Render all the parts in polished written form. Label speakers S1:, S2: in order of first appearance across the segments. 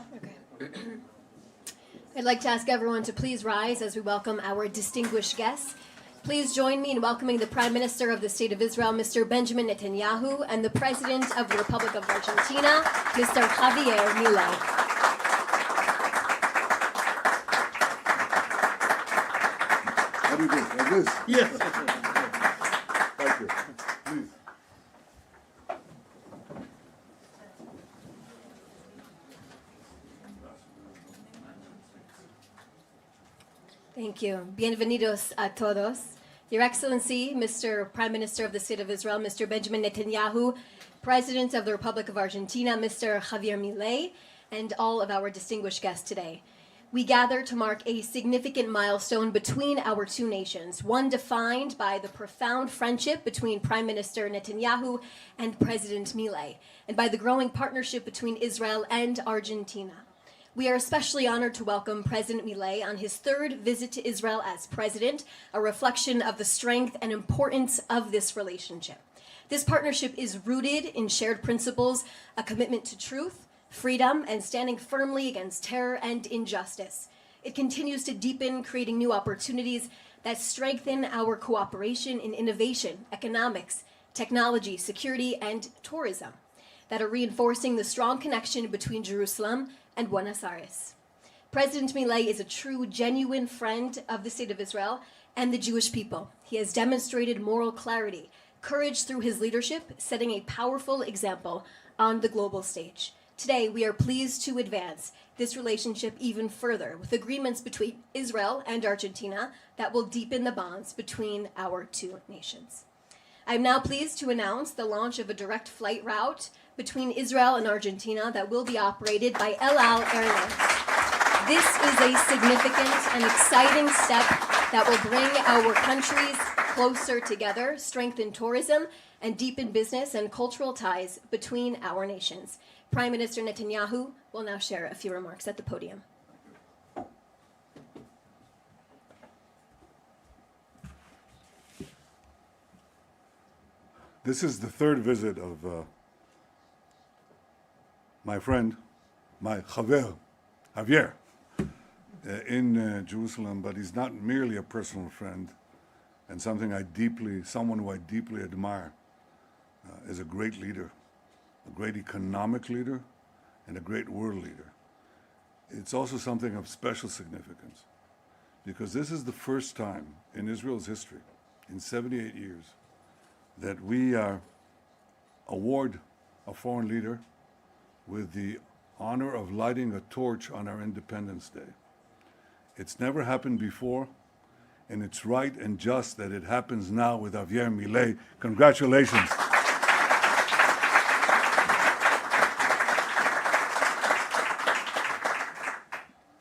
S1: Okay. I'd like to ask everyone to please rise as we welcome our distinguished guests. Please join me in welcoming the Prime Minister of the State of Israel, Mr. Benjamin Netanyahu, and the President of the Republic of Argentina, Mr. Javier Millei.
S2: How do you do? Like this?
S3: Yes.
S2: Thank you. Please.
S1: Thank you. Bienvenidos a todos. Your Excellency, Mr. Prime Minister of the State of Israel, Mr. Benjamin Netanyahu, President of the Republic of Argentina, Mr. Javier Millei, and all of our distinguished guests today. We gather to mark a significant milestone between our two nations, one defined by the profound friendship between Prime Minister Netanyahu and President Millei, and by the growing partnership between Israel and Argentina. We are especially honored to welcome President Millei on his third visit to Israel as president, a reflection of the strength and importance of this relationship. This partnership is rooted in shared principles, a commitment to truth, freedom, and standing firmly against terror and injustice. It continues to deepen, creating new opportunities that strengthen our cooperation in innovation, economics, technology, security, and tourism, that are reinforcing the strong connection between Jerusalem and Buenos Aires. President Millei is a true, genuine friend of the State of Israel and the Jewish people. He has demonstrated moral clarity, courage through his leadership, setting a powerful example on the global stage. Today, we are pleased to advance this relationship even further with agreements between Israel and Argentina that will deepen the bonds between our two nations. I am now pleased to announce the launch of a direct flight route between Israel and Argentina that will be operated by El Al Airlines. This is a significant and exciting step that will bring our countries closer together, strengthen tourism, and deepen business and cultural ties between our nations. Prime Minister Netanyahu will now share a few remarks at the podium.
S2: This is the third visit of my friend, my Javier, in Jerusalem, but he's not merely a personal friend and someone who I deeply admire as a great leader, a great economic leader, and a great world leader. It's also something of special significance because this is the first time in Israel's history, in 78 years, that we award a foreign leader with the honor of lighting a torch on our Independence Day. It's never happened before, and it's right and just that it happens now with Javier Millei. Congratulations.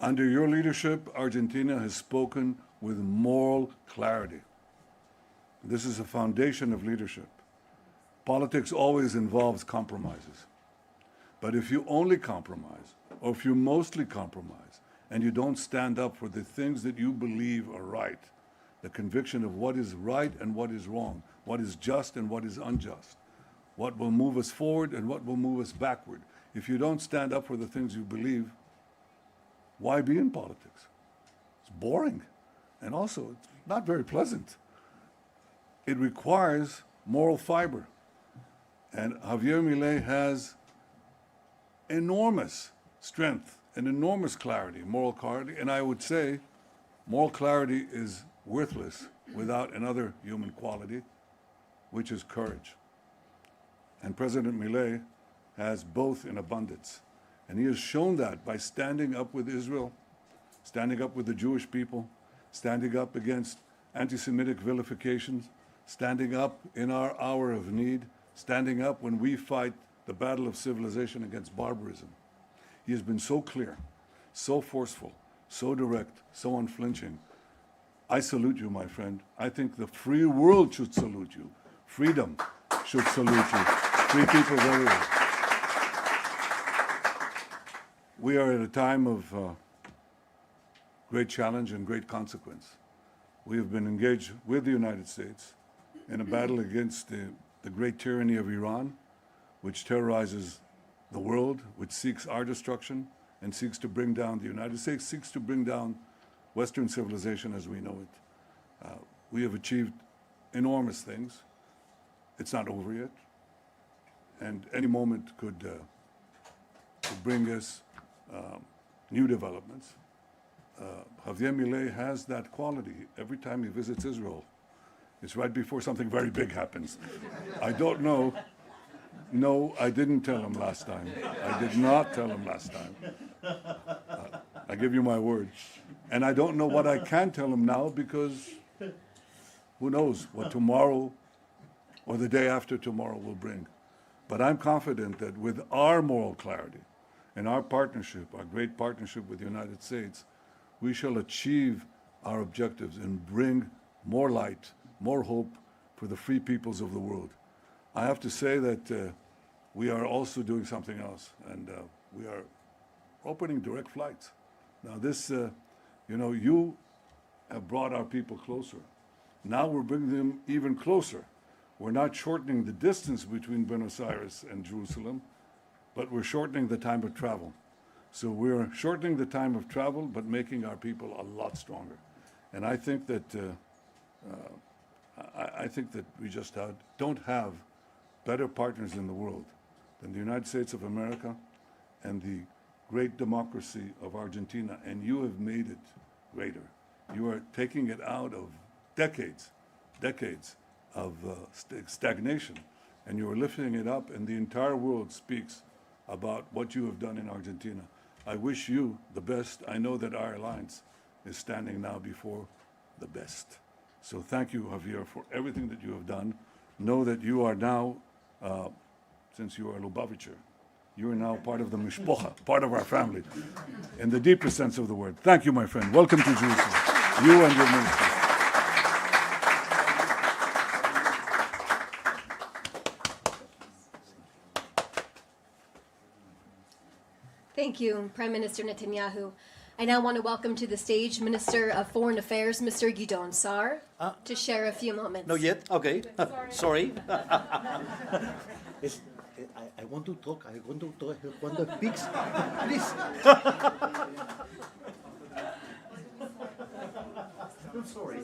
S2: Under your leadership, Argentina has spoken with moral clarity. This is a foundation of leadership. Politics always involves compromises. But if you only compromise, or if you mostly compromise, and you don't stand up for the things that you believe are right, the conviction of what is right and what is wrong, what is just and what is unjust, what will move us forward and what will move us backward. If you don't stand up for the things you believe, why be in politics? It's boring, and also it's not very pleasant. It requires moral fiber. And Javier Millei has enormous strength and enormous clarity, moral clarity, and I would say moral clarity is worthless without another human quality, which is courage. And President Millei has both in abundance. And he has shown that by standing up with Israel, standing up with the Jewish people, standing up against anti-Semitic vilifications, standing up in our hour of need, standing up when we fight the battle of civilization against barbarism. He has been so clear, so forceful, so direct, so unflinching. I salute you, my friend. I think the free world should salute you. Freedom should salute you. Free people everywhere. We are at a time of great challenge and great consequence. We have been engaged with the United States in a battle against the great tyranny of Iran, which terrorizes the world, which seeks our destruction and seeks to bring down the United States, seeks to bring down Western civilization as we know it. We have achieved enormous things. It's not over yet, and any moment could bring us new developments. Javier Millei has that quality. Every time he visits Israel, it's right before something very big happens. I don't know. No, I didn't tell him last time. I did not tell him last time. I give you my word. And I don't know what I can tell him now, because who knows what tomorrow or the day after tomorrow will bring. But I'm confident that with our moral clarity and our partnership, our great partnership with the United States, we shall achieve our objectives and bring more light, more hope for the free peoples of the world. I have to say that we are also doing something else, and we are opening direct flights. Now this, you have brought our people closer. Now we're bringing them even closer. We're not shortening the distance between Buenos Aires and Jerusalem, but we're shortening the time of travel. So we're shortening the time of travel, but making our people a lot stronger. And I think that we just don't have better partners in the world than the United States of America and the great democracy of Argentina. And you have made it greater. You are taking it out of decades of stagnation, and you are lifting it up, and the entire world speaks about what you have done in Argentina. I wish you the best. I know that our alliance is standing now before the best. So thank you, Javier, for everything that you have done. Know that you are now, since you are a Lubavitcher, you are now part of the Mishpocha, part of our family, in the deepest sense of the word. Thank you, my friend. Welcome to Jerusalem, you and your ministry.
S1: Thank you, Prime Minister Netanyahu. I now want to welcome to the stage Minister of Foreign Affairs, Mr. Gidon Sar, to share a few moments.
S3: Not yet? Okay. Sorry. I want to talk. I want to speak. Please. I'm sorry.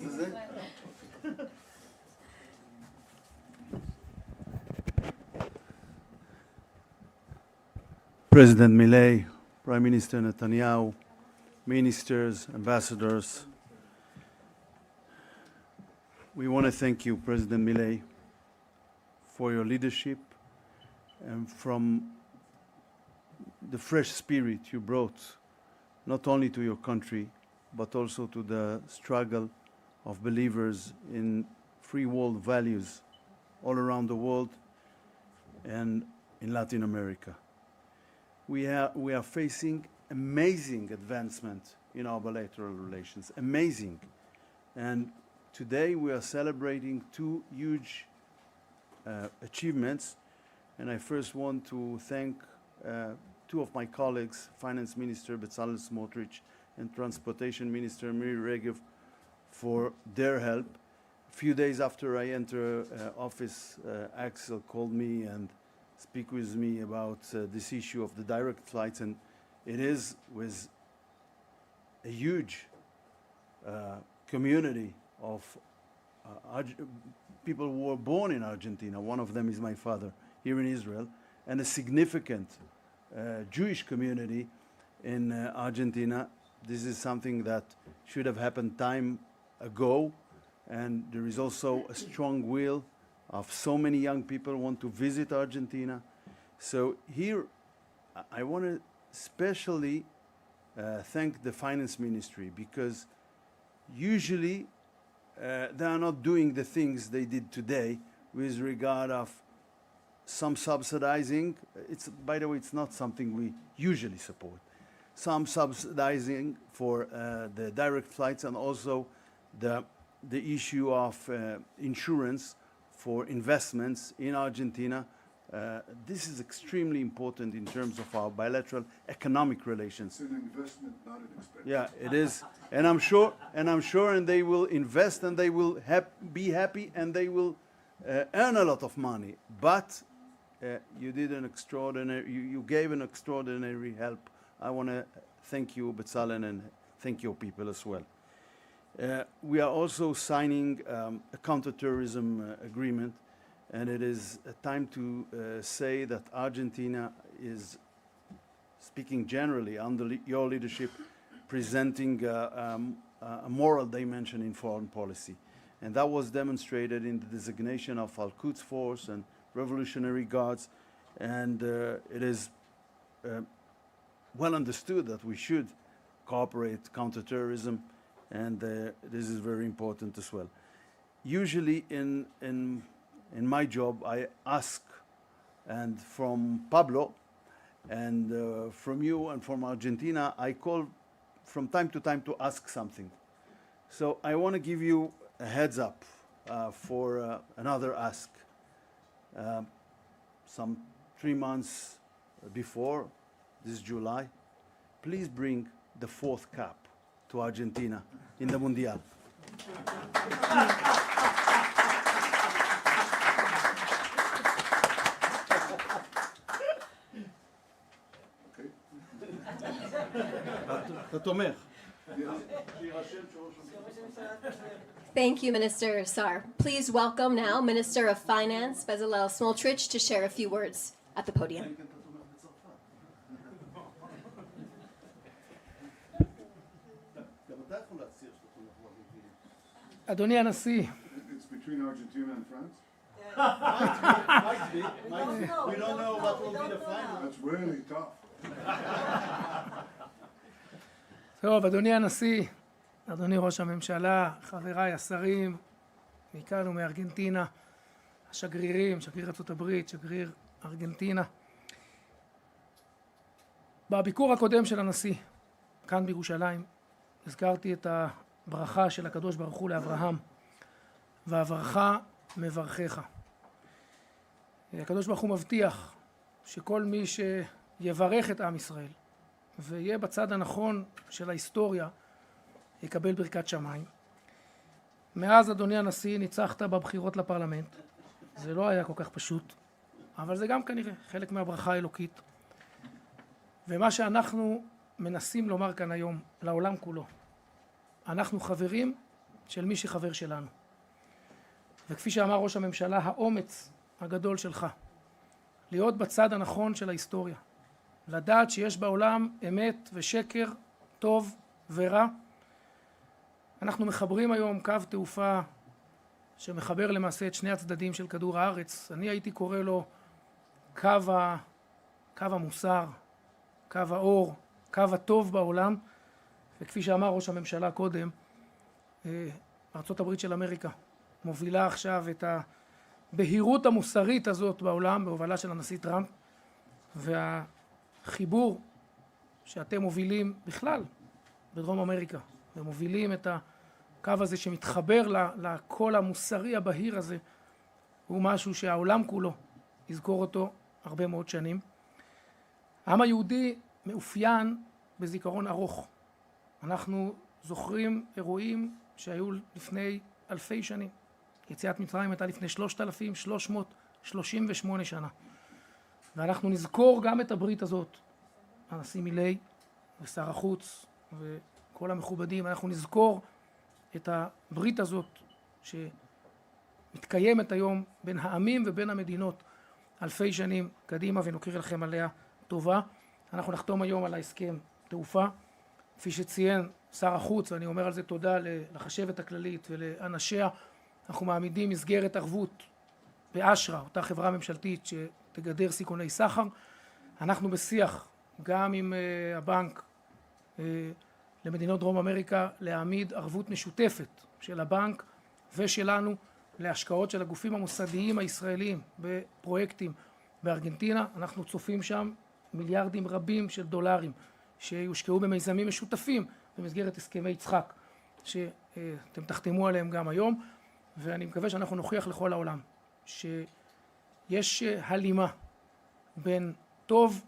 S3: President Millei, Prime Minister Netanyahu, ministers, ambassadors, we want to thank you, President Millei, for your leadership and from the fresh spirit you brought, not only to your country, but also to the struggle of believers in free world values all around the world and in Latin America. We are facing amazing advancement in our bilateral relations, amazing. And today we are celebrating two huge achievements. And I first want to thank two of my colleagues, Finance Minister Bezalel Smotrich and Transportation Minister Miri Regev, for their help. A few days after I enter office, Axel called me and speak with me about this issue of the direct flights, and it is with a huge community of people who were born in Argentina. One of them is my father here in Israel, and a significant Jewish community in Argentina. This is something that should have happened time ago, and there is also a strong will of so many young people who want to visit Argentina. So here I want to especially thank the finance ministry, because usually they are not doing the things they did today with regard of some subsidizing. It's, by the way, it's not something we usually support. Some subsidizing for the direct flights, and also the issue of insurance for investments in Argentina. This is extremely important in terms of our bilateral economic relations.
S2: It's an investment, not an expense.
S3: Yeah, it is, and I'm sure, and they will invest, and they will be happy, and they will earn a lot of money. But you did an extraordinary, you gave an extraordinary help I want to thank you, Bezalel, and thank your people as well. We are also signing a counterterrorism agreement, and it is a time to say that Argentina is, speaking generally under your leadership, presenting a moral dimension in foreign policy. And that was demonstrated in the designation of Al-Quds Force and Revolutionary Guards. And it is well understood that we should cooperate counterterrorism, and this is very important as well. Usually in my job, I ask, and from Pablo, and from you and from Argentina, I call from time to time to ask something. So I want to give you a heads up for another ask. Some 3 months before, this is July, please bring the 4th cap to Argentina in the Mundial. אתה תומך.
S1: Thank you, Minister Sar. Please welcome now Minister of Finance, Bezalel Smotrich, to share a few words at the podium.
S4: אדוני הנשיא,
S2: It's between Argentina and France?
S3: We don't know what will be the final.
S2: That's really tough.
S4: טוב, אדוני הנשיא, אדוני ראש הממשלה, חבריי השרים, מכאן ומארגנטינה, השגרירים, שגריר ארצות הברית, שגריר ארגנטינה. בביקור הקודם של הנשיא, כאן בירושלים, הזכרתי את הברכה של הקדוש ברוך הוא לאברהם, ואברכה מברכך. הקדוש ברוך הוא מבטיח שכל מי שיברך את עם ישראל ויהיה בצד הנכון של ההיסטוריה יקבל ברכת שמיים. מאז, אדוני הנשיא, ניצחת בבחירות לפרלמנט. זה לא היה כל כך פשוט, אבל זה גם כנראה חלק מהברכה האלוקית. ומה שאנחנו מנסים לומר כאן היום לעולם כולו, אנחנו חברים של מי שחבר שלנו. וכפי שאמר ראש הממשלה, האומץ הגדול שלך להיות בצד הנכון של ההיסטוריה, לדעת שיש בעולם אמת ושקר, טוב ורע. אנחנו מחברים היום קו תעופה שמחבר למעשה את שני הצדדים של כדור הארץ. אני הייתי קורא לו קו המוסר, קו האור, קו הטוב בעולם. וכפי שאמר ראש הממשלה קודם, ארצות הברית של אמריקה מובילה עכשיו את הבהירות המוסרית הזאת בעולם בהובלה של הנשיא טראמפ, והחיבור שאתם מובילים בכלל בדרום אמריקה ומובילים את הקו הזה שמתחבר לקול המוסרי הבהיר הזה, הוא משהו שהעולם כולו יזכור אותו הרבה מאוד שנים. העם היהודי מאופיין בזיכרון ארוך. אנחנו זוכרים אירועים שהיו לפני אלפי שנים. יציאת מצרים הייתה לפני 3,338 שנה. ואנחנו נזכור גם את הברית הזאת, הנשיא מילי ושר החוץ וכל המכובדים, אנחנו נזכור את הברית הזאת שמתקיימת היום בין העמים ובין המדינות אלפי שנים קדימה, ונוקיר לכם עליה טובה. אנחנו נחתום היום על ההסכם תעופה, כפי שציין שר החוץ, ואני אומר על זה תודה לחשבת הכללית ולאנשיה. אנחנו מעמידים מסגרת ערבות באשרה, אותה חברה ממשלתית שתגדר סיכוני סחר. אנחנו בשיח גם עם הבנק למדינות דרום אמריקה להעמיד ערבות משותפת של הבנק ושלנו להשקעות של הגופים המוסדיים הישראליים בפרויקטים בארגנטינה. אנחנו צופים שם מיליארדים רבים של דולרים שיושקעו במיזמים משותפים במסגרת הסכמי יצחק שאתם תחתמו עליהם גם היום, ואני מקווה שאנחנו נוכיח לכל העולם שיש הלימה בין טוב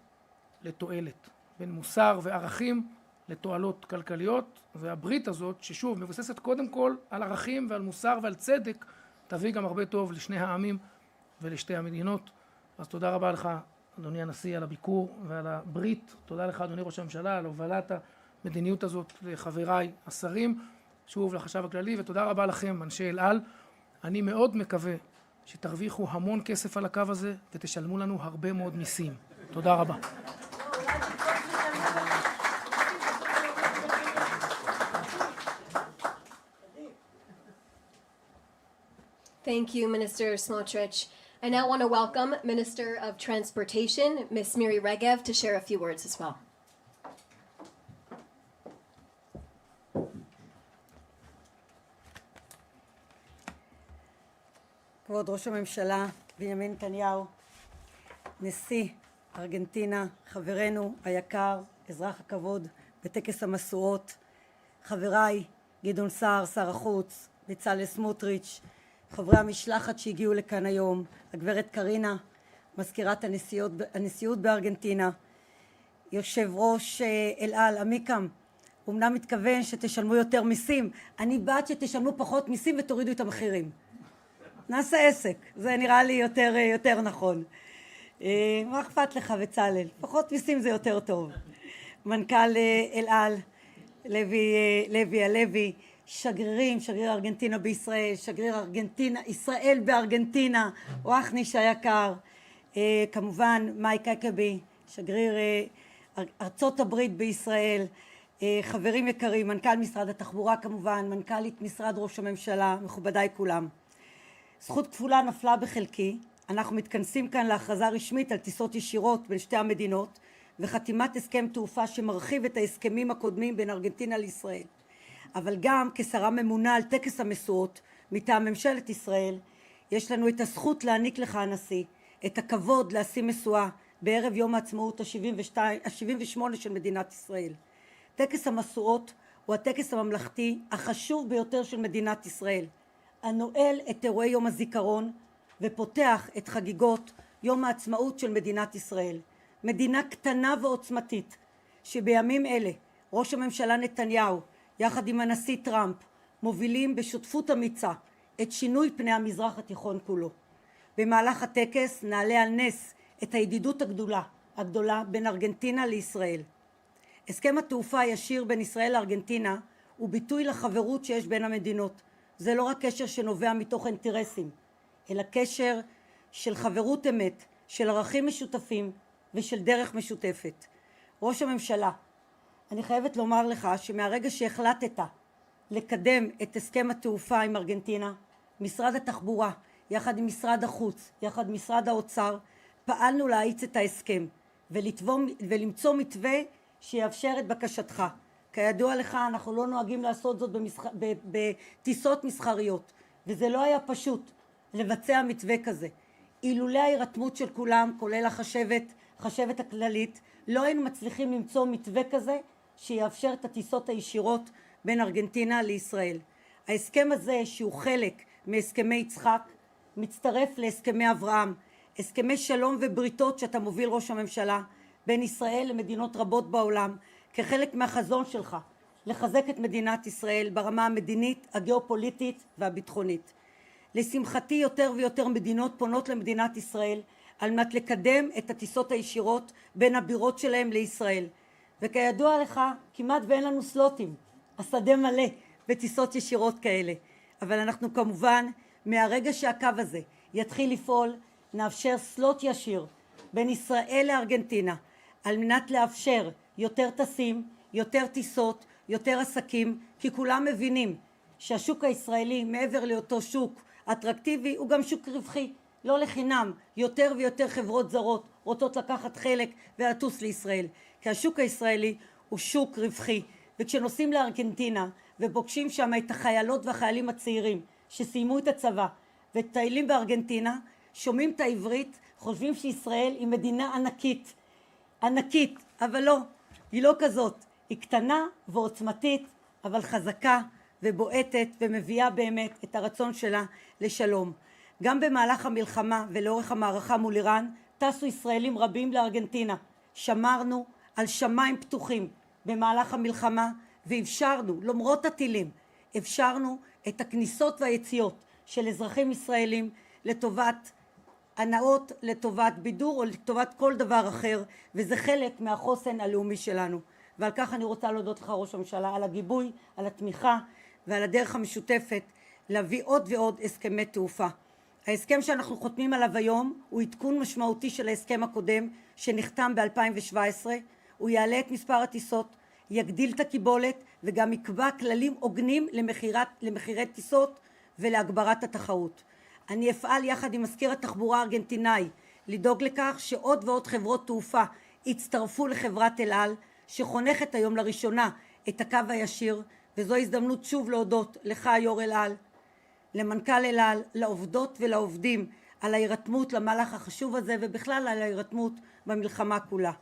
S4: לתועלת, בין מוסר וערכים לתועלות כלכליות, והברית הזאת ששוב מבוססת קודם כל על ערכים ועל מוסר ועל צדק תביא גם הרבה טוב לשני העמים ולשתי המדינות. אז תודה רבה לך אדוני הנשיא, על הביקור ועל הברית. תודה לך, אדוני ראש הממשלה, על הובלת המדיניות הזאת לחבריי השרים, שוב לחשב הכללי, ותודה רבה לכם, אנשי אל על. אני מאוד מקווה שתרוויחו המון כסף על הקו הזה ותשלמו לנו הרבה מאוד מיסים. תודה רבה.
S1: Thank you, Minister Smotrich. I now want to welcome Minister of Transportation, Ms. Miri Regev, to share a few words as well.
S5: כבוד ראש הממשלה בנימין נתניהו, נשיא ארגנטינה, חברנו היקר, אזרח הכבוד בטקס המשואות, חבריי גדעון סער, שר החוץ, בצלאל סמוטריץ', חברי המשלחת שהגיעו לכאן היום, הגברת קרינה, מזכירת הנשיאות בארגנטינה, יושב ראש אל על, עמיקם, אמנם מתכוון שתשלמו יותר מיסים, אני בעד שתשלמו פחות מיסים ותורידו את המחירים. נעשה עסק, זה נראה לי יותר נכון. מה אכפת לך בצלאל? פחות מיסים זה יותר טוב. מנכ"ל אל על, לוי הלוי, שגריר ארגנטינה בישראל, שגריר ישראל בארגנטינה, וואחניש היקר, כמובן מייק אקבי, שגריר ארצות הברית בישראל, חברים יקרים, מנכ"ל משרד התחבורה כמובן, מנכ"לית משרד ראש הממשלה, מכובדיי כולם. זכות כפולה נפלה בחלקי, אנחנו מתכנסים כאן להכרזה רשמית על טיסות ישירות בין שתי המדינות וחתימת הסכם תעופה שמרחיב את ההסכמים הקודמים בין ארגנטינה לישראל. אבל גם כשרה ממונה על טקס המשואות מטעם ממשלת ישראל, יש לנו את הזכות להעניק לך הנשיא את הכבוד להשיא משואה בערב יום העצמאות ה-78 של מדינת ישראל. טקס המשואות הוא הטקס הממלכתי החשוב ביותר של מדינת ישראל, הנועל את אירועי יום הזיכרון ופותח את חגיגות יום העצמאות של מדינת ישראל. מדינה קטנה ועוצמתית שבימים אלה ראש הממשלה נתניהו יחד עם הנשיא טראמפ מובילים בשותפות אמיצה את שינוי פני המזרח התיכון כולו. במהלך הטקס נעלה על נס את הידידות הגדולה בין ארגנטינה לישראל. הסכם התעופה הישיר בין ישראל לארגנטינה הוא ביטוי לחברות שיש בין המדינות. זה לא רק קשר שנובע מתוך אינטרסים, אלא קשר של חברות אמת, של ערכים משותפים ושל דרך משותפת. ראש הממשלה, אני חייבת לומר לך שמהרגע שהחלטת לקדם את הסכם התעופה עם ארגנטינה, משרד התחבורה, יחד עם משרד החוץ, יחד עם משרד האוצר, פעלנו להאיץ את ההסכם ולמצוא מתווה שיאפשר את בקשתך. כידוע לך, אנחנו לא נוהגים לעשות זאת בטיסות מסחריות, וזה לא היה פשוט לבצע מתווה כזה. אילולא ההירתמות של כולם, כולל החשבת הכללית, לא היינו מצליחים למצוא מתווה כזה שיאפשר את הטיסות הישירות בין ארגנטינה לישראל. ההסכם הזה, שהוא חלק מהסכמי יצחק, מצטרף להסכמי אברהם, הסכמי שלום ובריתות שאתה מוביל ראש הממשלה, בין ישראל למדינות רבות בעולם, כחלק מהחזון שלך לחזק את מדינת ישראל ברמה המדינית, הגיאופוליטית והביטחונית. לשמחתי יותר ויותר מדינות פונות למדינת ישראל על מנת לקדם את הטיסות הישירות בין הבירות שלהם לישראל. וכידוע לך, כמעט ואין לנו סלוטים, השדה מלא בטיסות ישירות כאלה. אבל אנחנו כמובן, מהרגע שהקו הזה יתחיל לפעול, נאפשר סלוט ישיר בין ישראל לארגנטינה, על מנת לאפשר יותר טסים, יותר טיסות, יותר עסקים, כי כולם מבינים שהשוק הישראלי מעבר לאותו שוק אטרקטיבי הוא גם שוק רווחי. לא לחינם יותר ויותר חברות זרות רוצות לקחת חלק ולטוס לישראל, כי השוק הישראלי הוא שוק רווחי. וכשנוסעים לארגנטינה ופוגשים שם את החיילות והחיילים הצעירים שסיימו את הצבא וטיילים בארגנטינה, שומעים את העברית, חושבים שישראל היא מדינה ענקית, אבל לא, היא לא כזאת. היא קטנה ועוצמתית, אבל חזקה ובועטת ומביאה באמת את הרצון שלה לשלום. גם במהלך המלחמה ולאורך המערכה מול איראן, טסו ישראלים רבים לארגנטינה. שמרנו על שמיים פתוחים במהלך המלחמה, ואפשרנו, למרות הטילים, אפשרנו את הכניסות והיציאות של אזרחים ישראלים לטובת הנאות לטובת בידור או לטובת כל דבר אחר, וזה חלק מהחוסן הלאומי שלנו. ועל כך אני רוצה להודות לך ראש הממשלה על הגיבוי, על התמיכה ועל הדרך המשותפת להביא עוד ועוד הסכמי תעופה. ההסכם שאנחנו חותמים עליו היום הוא עדכון משמעותי של ההסכם הקודם שנחתם ב-2017. הוא יעלה את מספר הטיסות, יגדיל את הקיבולת וגם יקבע כללים הוגנים למחירי טיסות ולהגברת התחרות. אני אפעל יחד עם מזכיר התחבורה הארגנטינאי לדאוג לכך שעוד ועוד חברות תעופה יצטרפו לחברת אל על שחונכת היום לראשונה את הקו הישיר, וזו הזדמנות שוב להודות לך יו"ר אל על, למנכ"ל אל על, לעובדות ולעובדים על ההירתמות למהלך החשוב הזה ובכלל על ההירתמות במלחמה כולה.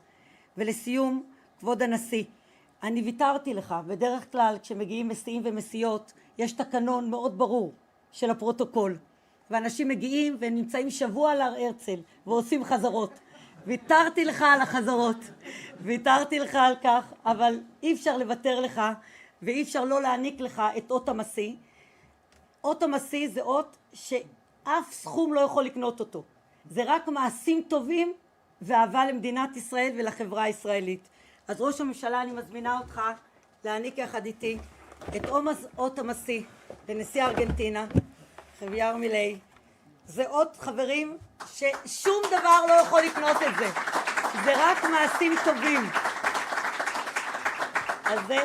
S5: ולסיום, כבוד הנשיא, אני ויתרתי לך. בדרך כלל כשמגיעים מסיעים ומסיעות יש תקנון מאוד ברור של הפרוטוקול, ואנשים מגיעים ונמצאים שבוע על הר הרצל ועושים חזרות. ויתרתי לך על החזרות, ויתרתי לך על כך, אבל אי אפשר לוותר לך ואי אפשר לא להעניק לך את אות המשיא. אות המשיא זה אות שאף סכום לא יכול לקנות אותו. זה רק מעשים טובים ואהבה למדינת ישראל ולחברה הישראלית. אז ראש הממשלה, אני מזמינה אותך להעניק יחד איתי את אות המשיא לנשיא ארגנטינה, חוויאר מילאי. זה אות, חברים, ששום דבר לא יכול לקנות את זה. זה רק מעשים טובים. אז זה...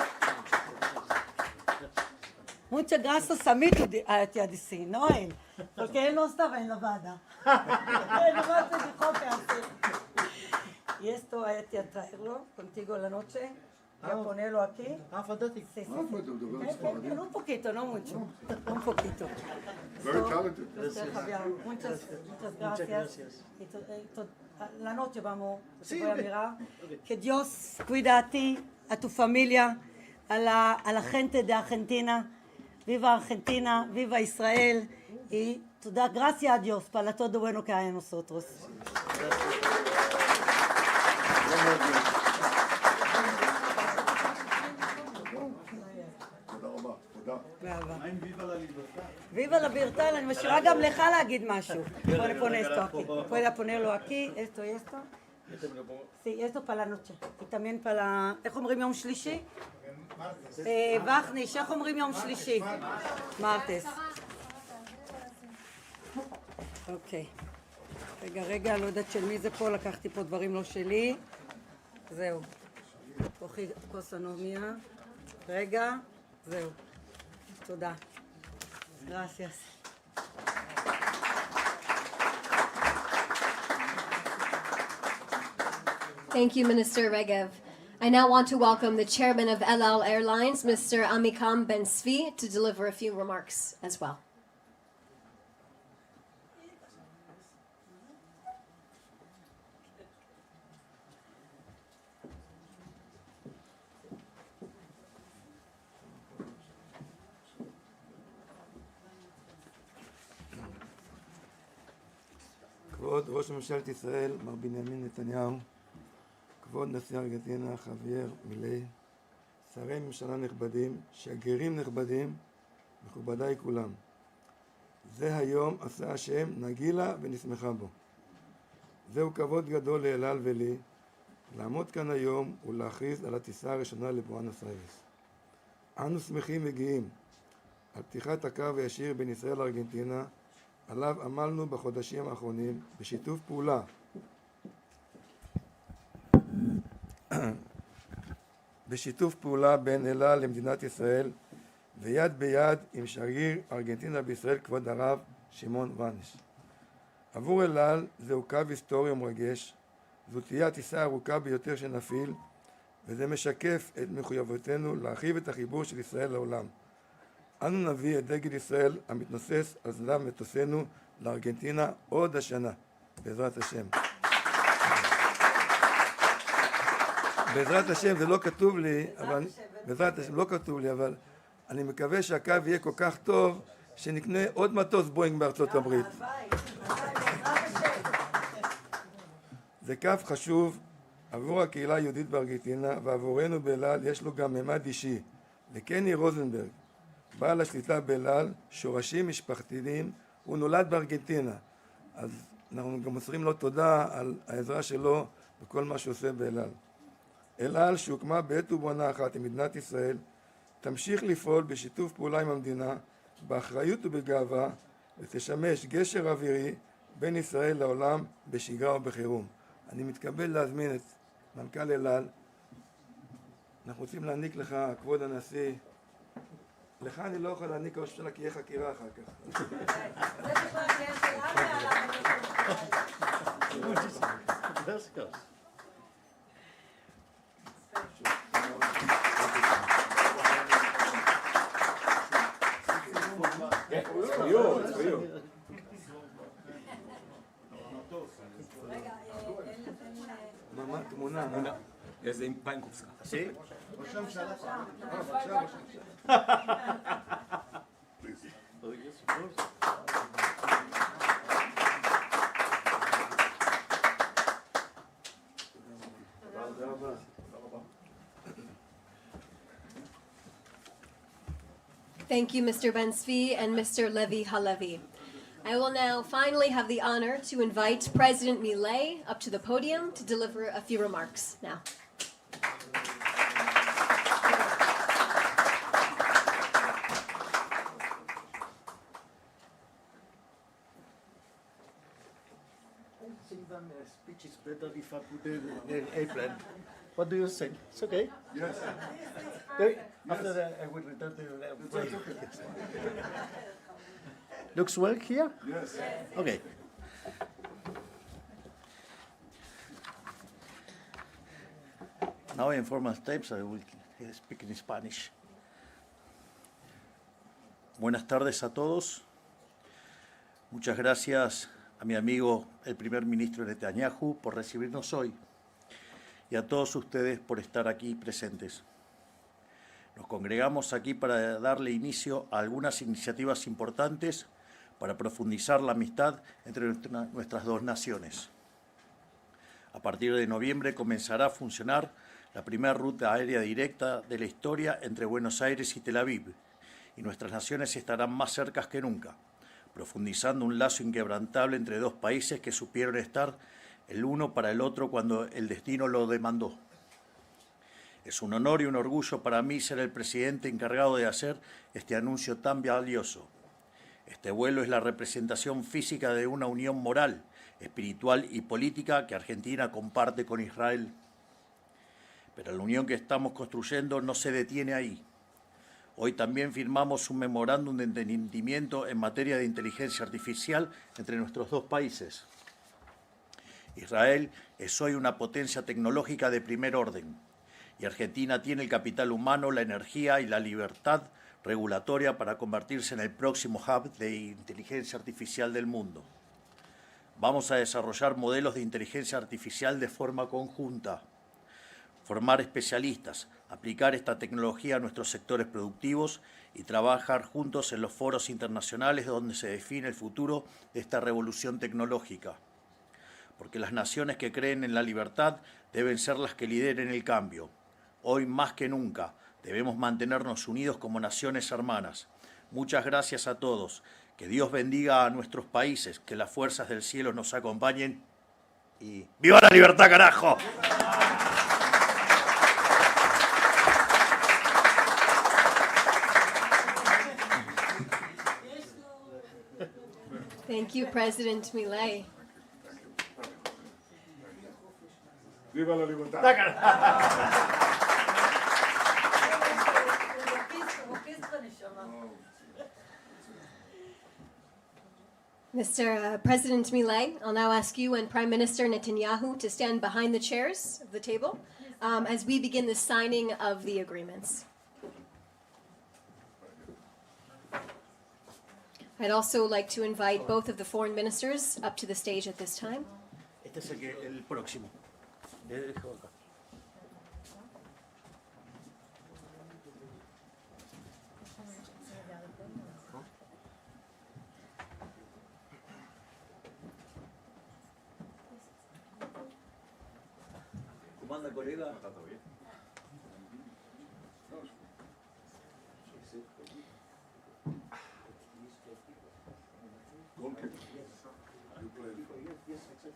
S5: Muchas gracias a mí, tía Disi, no él, porque él no estaba en la banda. Él nomás se dijo que hacer. Y esto hay que traerlo contigo la noche, y a ponerlo aquí.
S3: fantástico.
S5: Sí, sí. Un poquito, no mucho, un poquito.
S2: Very talented.
S5: Javier, muchas gracias. La noche vamos, te voy a mirar. Que Dios cuida a ti, a tu familia, a la gente de Argentina. Viva Argentina, viva Israel, y toda gracias a Dios para todo bueno que hay en nosotros. Viva la libertad, אני משאירה גם לך להגיד משהו. Puede poner esto aquí, puede ponerlo aquí, esto y esto. Sí, esto para la noche. Y también para, איך אומרים יום שלישי? וחניש, איך אומרים יום שלישי? מרטס. אוקיי. רגע, לא יודעת של מי זה פה, לקחתי פה דברים לא שלי. זהו. כוס אנומיה. רגע, זהו. תודה. גרסיאס.
S1: Thank you, Minister Regev. I now want to welcome the chairman of El Al Airlines, Mr. Amikam Ben Svi, to deliver a few remarks as well.
S6: כבוד ראש ממשלת ישראל, מר בנימין נתניהו, כבוד נשיא ארגנטינה חוויאר מילאי, שרי ממשלה נכבדים, שגרירים נכבדים, מכובדיי כולם. זה היום עשה השם נגילה ונשמחה בו. זהו כבוד גדול לאל על ולי לעמוד כאן היום ולהכריז על הטיסה הראשונה לבואנוס איירס. אנו שמחים וגאים על פתיחת הקו הישיר בין ישראל לארגנטינה, עליו עמלנו בחודשים האחרונים בשיתוף פעולה בין אל על למדינת ישראל ויד ביד עם שגריר ארגנטינה בישראל כבוד הרב שמעון וניש. עבור אל על זהו קו היסטורי ומרגש, זו תהיה הטיסה הארוכה ביותר שנפעיל, וזה משקף את מחויבותנו להרחיב את החיבור של ישראל לעולם. אנו נביא את דגל ישראל המתנוסס על זנב מטוסנו לארגנטינה עוד השנה, בעזרת השם. בעזרת השם זה לא כתוב לי, אבל בעזרת השם לא כתוב לי, אבל אני מקווה שהקו יהיה כל כך טוב שנקנה עוד מטוס בואינג בארצות הברית. זה קו חשוב עבור הקהילה היהודית בארגנטינה, ועבורנו באל על יש לו גם ממד אישי. לקני רוזנברג, בעל השליטה באל על, שורשים משפחתיים, הוא נולד בארגנטינה. אז אנחנו גם מוסרים לו תודה על העזרה שלו בכל מה שעושה באל על. אל על שהוקמה בעת ובעונה אחת עם מדינת ישראל תמשיך לפעול בשיתוף פעולה עם המדינה באחריות ובגאווה ותשמש גשר אווירי בין ישראל לעולם בשגרה ובחירום. אני מתכבד להזמין את מנכ"ל אל על. אנחנו רוצים להעניק לך, כבוד הנשיא, לך אני לא יכול להעניק ראש ממשלה כי יהיה חקירה אחר כך. מה, תמונה?
S7: איזה עם פיינקופסקה.
S3: ¿Sí?
S1: Thank you, Mr. Ben-Zvi and Mr. Levi Halevi. I will now finally have the honor to invite President Millei up to the podium to deliver a few remarks now.
S3: Speech is better if I put the airplane. What do you think? It's okay?
S2: Yes.
S3: Okay. After that, I will return to the airplane. Looks well here?
S2: Yes.
S3: Okay. Now in formal steps, I will speak in Spanish. Buenas tardes a todos. Muchas gracias a mi amigo el primer ministro Netanyahu por recibirnos hoy y a todos ustedes por estar aquí presentes. Nos congregamos aquí para darle inicio a algunas iniciativas importantes para profundizar la amistad entre nuestras dos naciones. A partir de noviembre comenzará a funcionar la primera ruta aérea directa de la historia entre Buenos Aires y Tel Aviv, y nuestras naciones estarán más cercas que nunca, profundizando un lazo inquebrantable entre dos países que supieron estar el uno para el otro cuando el destino lo demandó. Es un honor y un orgullo para mí ser el presidente encargado de hacer este anuncio tan valioso. Este vuelo es la representación física de una unión moral, espiritual y política que Argentina comparte con Israel. Pero la unión que estamos construyendo no se detiene ahí. Hoy también firmamos un memorándum de entendimiento en materia de inteligencia artificial entre nuestros dos países. Israel es hoy una potencia tecnológica de primer orden y Argentina tiene el capital humano, la energía y la libertad regulatoria para convertirse en el próximo hub de inteligencia artificial del mundo. Vamos a desarrollar modelos de inteligencia artificial de forma conjunta, formar especialistas, aplicar esta tecnología a nuestros sectores productivos y trabajar juntos en los foros internacionales donde se define el futuro de esta revolución tecnológica. Porque las naciones que creen en la libertad deben ser las que lideren el cambio. Hoy más que nunca debemos mantenernos unidos como naciones hermanas. Muchas gracias a todos. Que Dios bendiga a nuestros países, que las fuerzas del cielo nos acompañen y ¡viva la libertad, carajo!
S1: Thank you, President Millei.
S2: Viva la libertad.
S1: Mr. President Millei, I'll now ask you and Prime Minister Netanyahu to stand behind the chairs of the table as we begin the signing of the agreements. I'd also like to invite both of the foreign ministers up to the stage at this time.
S3: Este es el próximo. ¿Cómo anda, colega?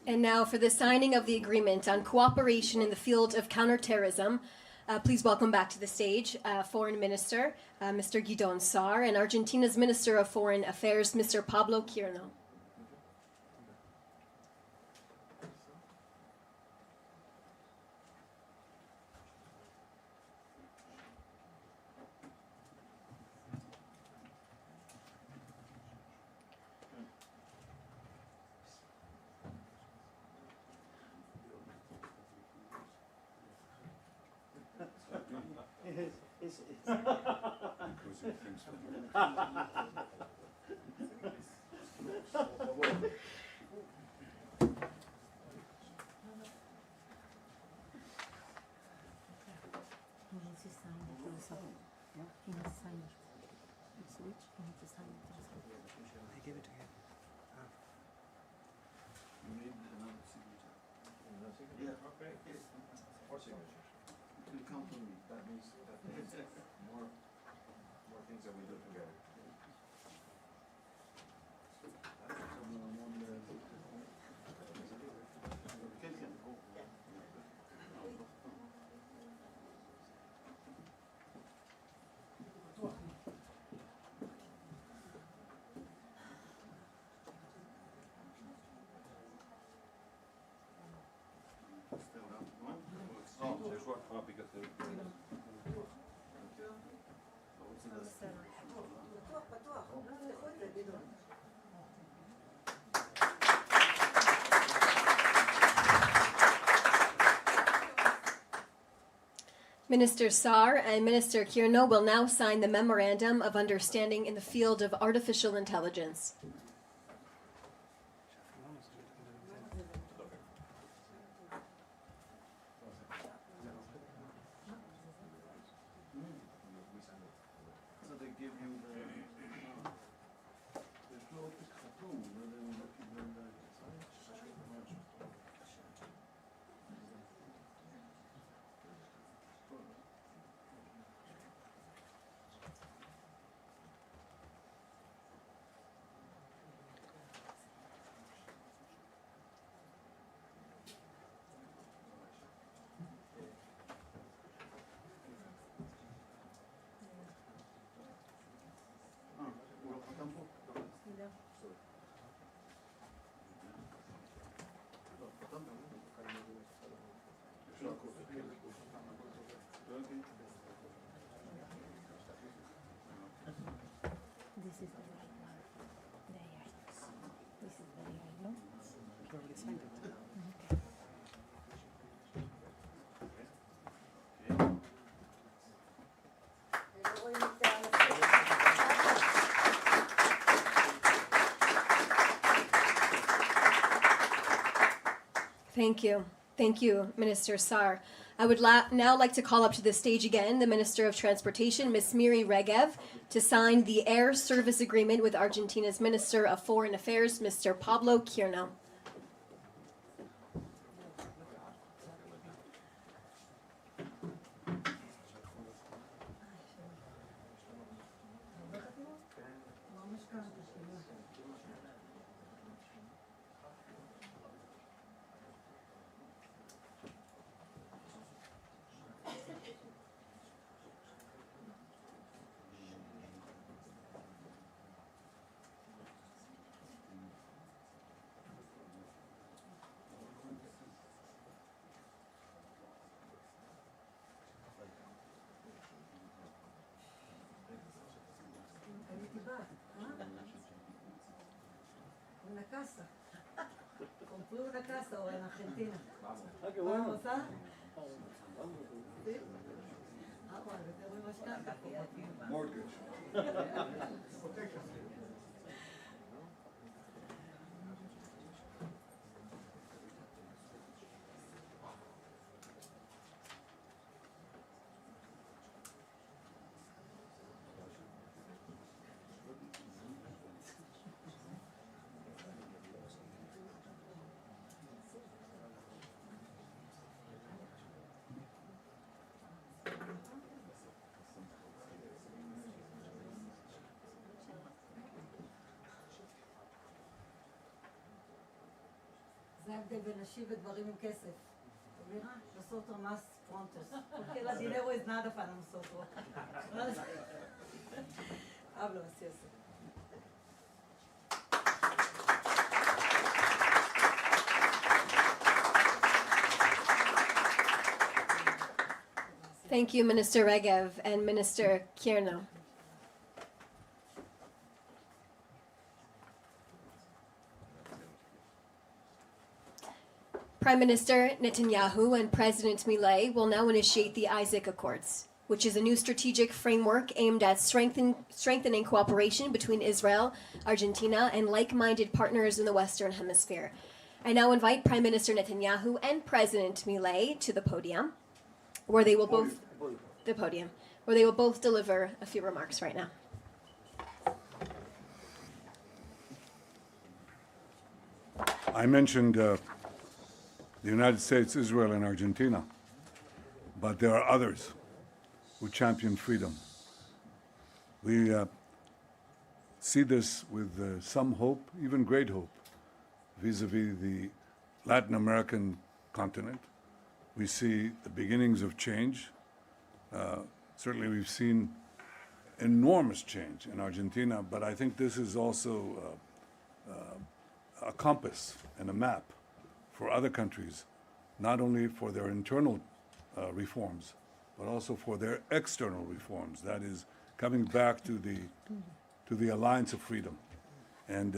S1: And now for the signing of the agreement on cooperation in the field of counterterrorism. Please welcome back to the stage Foreign Minister Mr. Gideon Saar and Argentina's Minister of Foreign Affairs Mr. Pablo Quirno. Minister Saar and Minister Quirno will now sign the Memorandum of Understanding in the field of artificial intelligence. Thank you. Thank you, Minister Saar. I would now like to call up to the stage again the Minister of Transportation, Ms. Miri Regev, to sign the air service agreement with Argentina's Minister of Foreign Affairs, Mr. Pablo Quirno.
S5: Una casa. Compré una casa en Argentina. Vamos, ¿ah? ¿Sí? Ah, bueno, tengo más casa.
S2: Mortgage.
S5: Ok, ונשיב דברים עם כסף. Mira, nosotros más prontos. Porque el dinero es nada para nosotros. Hablo así, así.
S1: Thank you, Minister Regev and Minister Kierno. Prime Minister Netanyahu and President Millei will now initiate the Isaac Accords, which is a new strategic framework aimed at strengthening cooperation between Israel, Argentina, and like-minded partners in the Western Hemisphere. I now invite Prime Minister Netanyahu and President Millei to the podium, where they will both deliver a few remarks right now.
S2: I mentioned the United States, Israel, and Argentina, but there are others who champion freedom. We see this with some hope, even great hope, vis-a-vis the Latin American continent. We see the beginnings of change. Certainly we've seen enormous change in Argentina, but I think this is also a compass and a map for other countries, not only for their internal reforms, but also for their external reforms. That is coming back to the alliance of freedom. And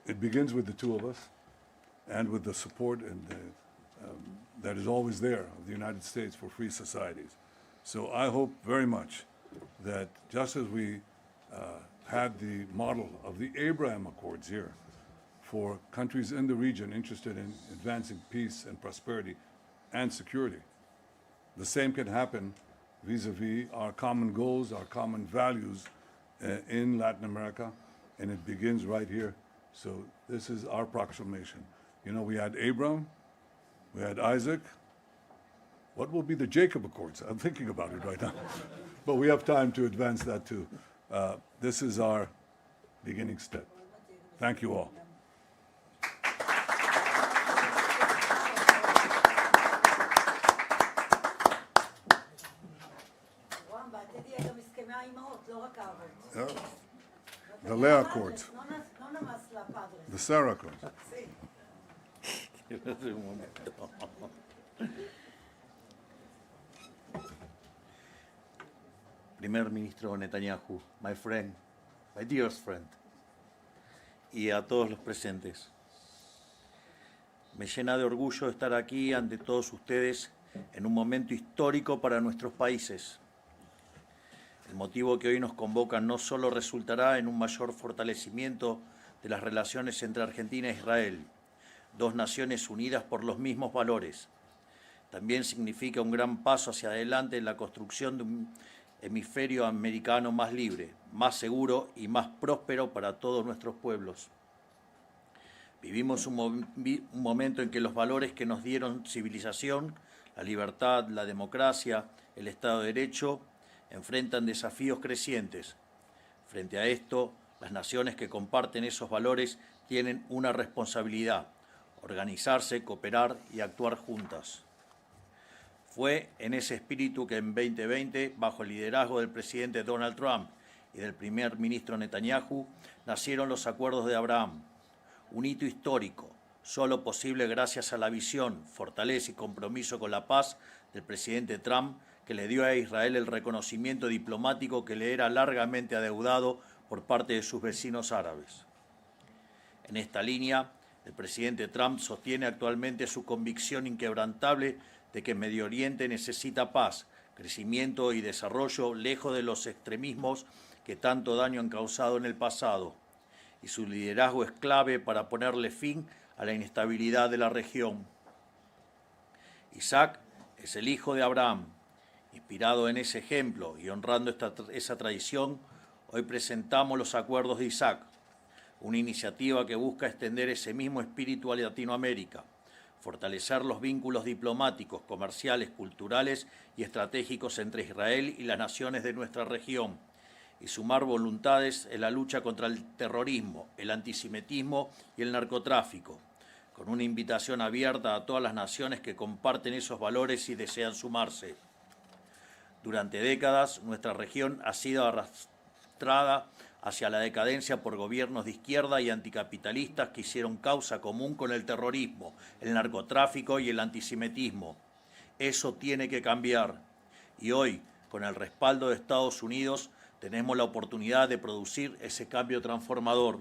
S2: it begins with the two of us and with the support and that is always there of the United States for free societies. So I hope very much that just as we had the model of the Abraham Accords here, for countries in the region interested in advancing peace and prosperity and security. The same can happen vis-a-vis our common goals, our common values in Latin America, and it begins right here. So this is our proclamation. You know, we had Abraham, we had Isaac. What will be the Jacob Accords? I'm thinking about it right now. But we have time to advance that too. This is our beginning step. Thank you all. The Leah Accords, the Sarah Accords.
S8: Primer Ministro Netanyahu, my friend, my dearest friend, y a todos los presentes. Me llena de orgullo estar aquí ante todos ustedes en un momento histórico para nuestros países. El motivo que hoy nos convoca no solo resultará en un mayor fortalecimiento de las relaciones entre Argentina e Israel, dos naciones unidas por los mismos valores. También significa un gran paso hacia adelante en la construcción de un hemisferio americano más libre, más seguro y más próspero para todos nuestros pueblos. Vivimos un momento en que los valores que nos dieron civilización, la libertad, la democracia, el Estado de Derecho, enfrentan desafíos crecientes. Frente a esto, las naciones que comparten esos valores tienen una responsabilidad: organizarse, cooperar y actuar juntas. Fue en ese espíritu que en 2020, bajo el liderazgo del presidente Donald Trump y del primer ministro Netanyahu, nacieron los Acuerdos de Abraham, un hito histórico, solo posible gracias a la visión, fortaleza y compromiso con la paz del presidente Trump, que le dio a Israel el reconocimiento diplomático que le era largamente adeudado por parte de sus vecinos árabes. En esta línea, el presidente Trump sostiene actualmente su convicción inquebrantable de que Medio Oriente necesita paz, crecimiento y desarrollo lejos de los extremismos que tanto daño han causado en el pasado, y su liderazgo es clave para ponerle fin a la inestabilidad de la región. Isaac es el hijo de Abraham. Inspirado en ese ejemplo y honrando esa tradición, hoy presentamos los Acuerdos de Isaac, una iniciativa que busca extender ese mismo espíritu a Latinoamérica, fortalecer los vínculos diplomáticos, comerciales, culturales y estratégicos entre Israel y las naciones de nuestra región, y sumar voluntades en la lucha contra el terrorismo, el antisemitismo y el narcotráfico, con una invitación abierta a todas las naciones que comparten esos valores y desean sumarse. Durante décadas, nuestra región ha sido arrastrada hacia la decadencia por gobiernos de izquierda y anticapitalistas que hicieron causa común con el terrorismo, el narcotráfico y el antisemitismo. Eso tiene que cambiar. Y hoy, con el respaldo de Estados Unidos, tenemos la oportunidad de producir ese cambio transformador.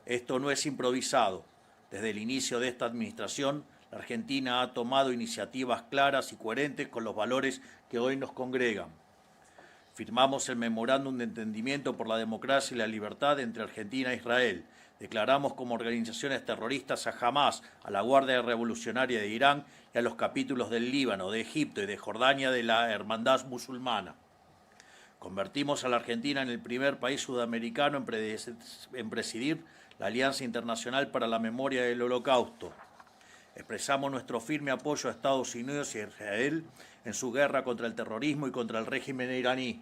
S8: Esto no es improvisado. Desde el inicio de esta administración, la Argentina ha tomado iniciativas claras y coherentes con los valores que hoy nos congregan. Firmamos el Memorándum de Entendimiento por la Democracia y la Libertad entre Argentina e Israel. Declaramos como organizaciones terroristas a Hamás, a la Guardia Revolucionaria de Irán y a los capítulos del Líbano, de Egipto y de Jordania de la Hermandad Musulmana. Convertimos a la Argentina en el primer país sudamericano en presidir la Alianza Internacional para la Memoria del Holocausto. Expresamos nuestro firme apoyo a Estados Unidos y a Israel en su guerra contra el terrorismo y contra el régimen iraní.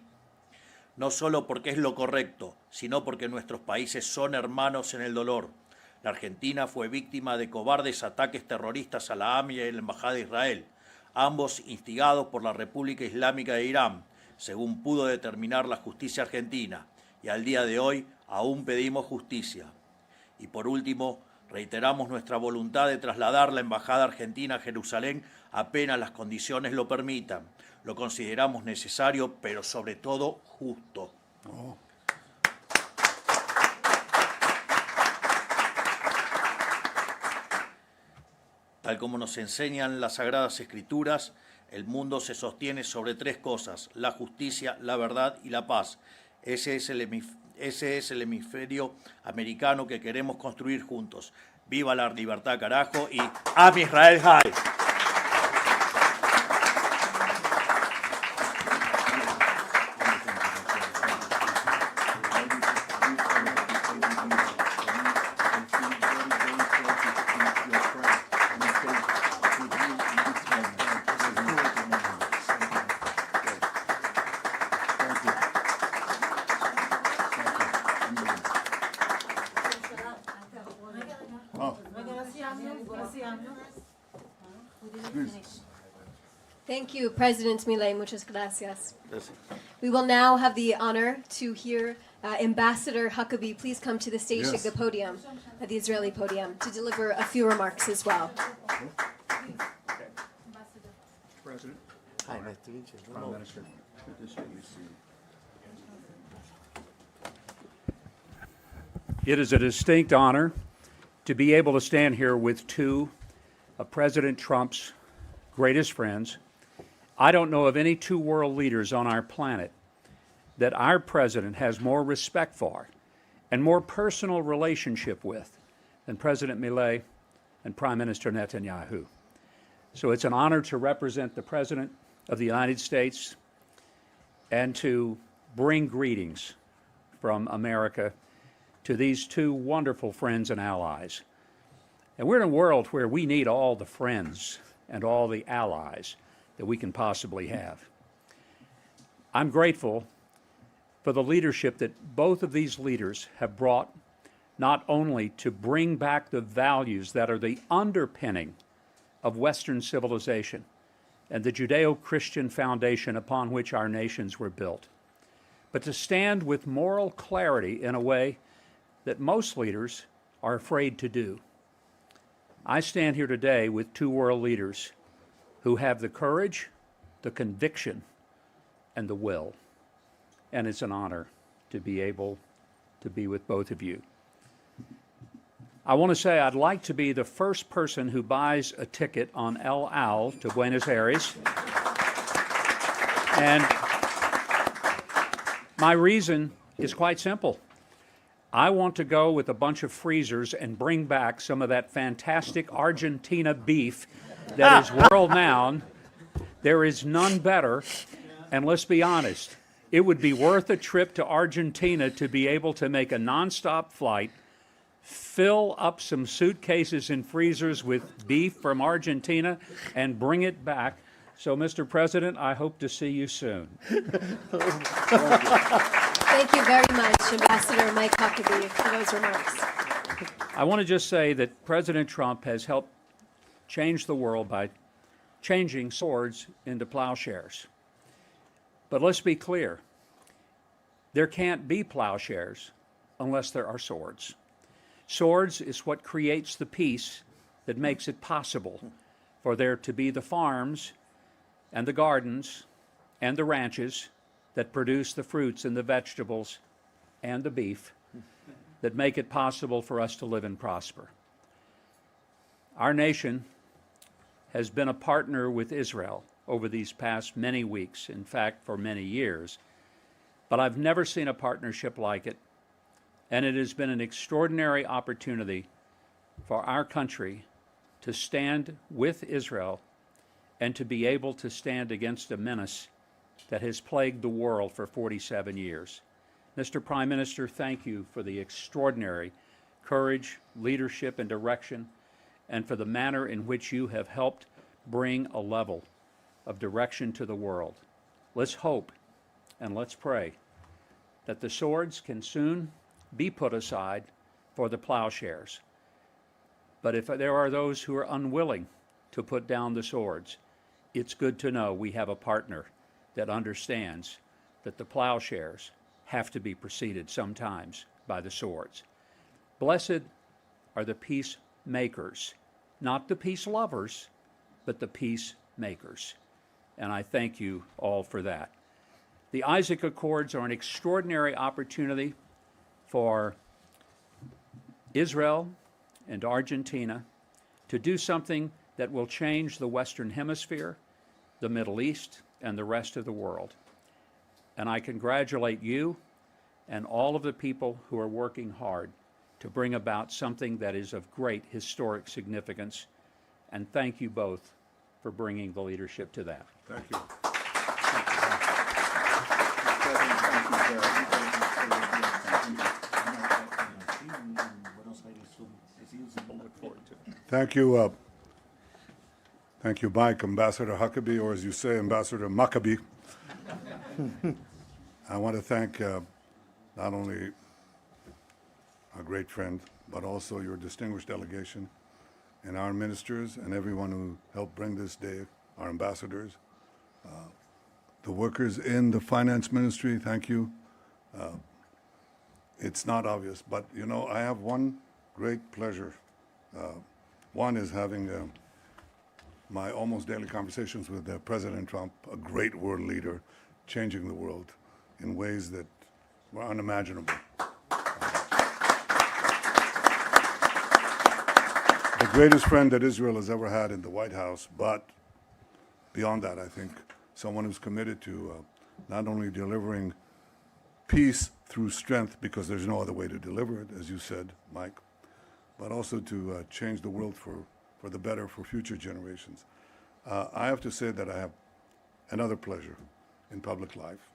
S8: No solo porque es lo correcto, sino porque nuestros países son hermanos en el dolor. La Argentina fue víctima de cobardes ataques terroristas a la AMIA y a la Embajada de Israel, ambos instigados por la República Islámica de Irán, según pudo determinar la justicia argentina, y al día de hoy aún pedimos justicia. Y por último, reiteramos nuestra voluntad de trasladar la Embajada Argentina a Jerusalén apenas las condiciones lo permitan. Lo consideramos necesario, pero sobre todo justo. Tal como nos enseñan las Sagradas Escrituras, el mundo se sostiene sobre tres cosas: la justicia, la verdad y la paz. Ese es el hemisferio americano que queremos construir juntos. ¡Viva la libertad, carajo! Y ¡Am Israel Hay!
S1: Thank you, President Millei. Muchas gracias. We will now have the honor to hear Ambassador Huckabee. Please come to the stage,
S2: Yes.
S1: at the podium, at the Israeli podium, to deliver a few remarks as well.
S9: President.
S6: Hi, nice to meet you.
S9: Prime Minister. Good to see you. It is a distinct honor to be able to stand here with two of President Trump's greatest friends. I don't know of any two world leaders on our planet that our president has more respect for and more personal relationship with than President Millei and Prime Minister Netanyahu. So it's an honor to represent the President of the United States and to bring greetings from America to these two wonderful friends and allies. And we're in a world where we need all the friends and all the allies that we can possibly have. I'm grateful for the leadership that both of these leaders have brought, not only to bring back the values that are the underpinning of Western civilization and the Judeo-Christian foundation upon which our nations were built, but to stand with moral clarity in a way that most leaders are afraid to do. I stand here today with two world leaders who have the courage, the conviction, and the will. And it's an honor to be able to be with both of you. I want to say I'd like to be the first person who buys a ticket on El Al to Buenos Aires. And my reason is quite simple. I want to go with a bunch of freezers and bring back some of that fantastic Argentina beef that is world-renowned. There is none better. And let's be honest, it would be worth a trip to Argentina to be able to make a nonstop flight, fill up some suitcases and freezers with beef from Argentina, and bring it back. So, Mr. President, I hope to see you soon.
S1: Thank you very much, Ambassador Mike Huckabee, for those remarks.
S9: I want to just say that President Trump has helped change the world by changing swords into plowshares. But let's be clear, there can't be plowshares unless there are swords. Swords is what creates the peace that makes it possible for there to be the farms and the gardens and the ranches that produce the fruits and the vegetables and the beef that make it possible for us to live and prosper. Our nation has been a partner with Israel over these past many weeks, in fact, for many years, but I've never seen a partnership like it, and it has been an extraordinary opportunity for our country to stand with Israel and to be able to stand against a menace that has plagued the world for 47 years. Mr. Prime Minister, thank you for the extraordinary courage, leadership, and direction, and for the manner in which you have helped bring a level of direction to the world. Let's hope and let's pray that the swords can soon be put aside for the plowshares. But if there are those who are unwilling to put down the swords, it's good to know we have a partner that understands that the plowshares have to be preceded sometimes by the swords. Blessed are the peacemakers, not the peace lovers, but the peacemakers. And I thank you all for that. The Isaac Accords are an extraordinary opportunity for Israel and Argentina to do something that will change the Western Hemisphere, the Middle East, and the rest of the world. And I congratulate you and all of the people who are working hard to bring about something that is of great historic significance. And thank you both for bringing the leadership to that.
S2: Thank you. Thank you. Thank you, Mike, Ambassador Huckabee, or as you say, Ambassador Maccabee. I want to thank not only our great friend, but also your distinguished delegation and our ministers and everyone who helped bring this day, our ambassadors, the workers in the finance ministry, thank you. It's not obvious, but you know, I have one great pleasure. One is having my almost daily conversations with President Trump, a great world leader, changing the world in ways that were unimaginable. The greatest friend that Israel has ever had in the White House, but beyond that, I think someone who's committed to not only delivering peace through strength, because there's no other way to deliver it, as you said, Mike, but also to change the world for the better for future generations. I have to say that I have another pleasure in public life.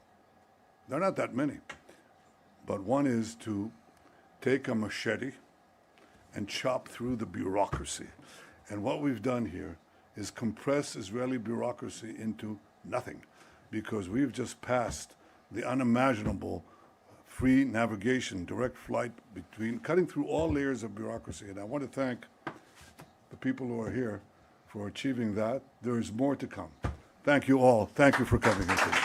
S2: There are not that many, but one is to take a machete and chop through the bureaucracy. And what we've done here is compress Israeli bureaucracy into nothing, because we've just passed the unimaginable free navigation, direct flight between, cutting through all layers of bureaucracy. And I want to thank the people who are here for achieving that. There is more to come. Thank you all. Thank you for coming in today.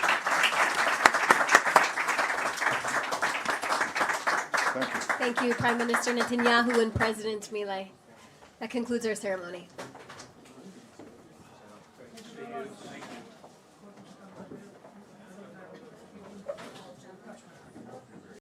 S2: Thank you.
S1: Thank you, Prime Minister Netanyahu and President Millei. That concludes our ceremony.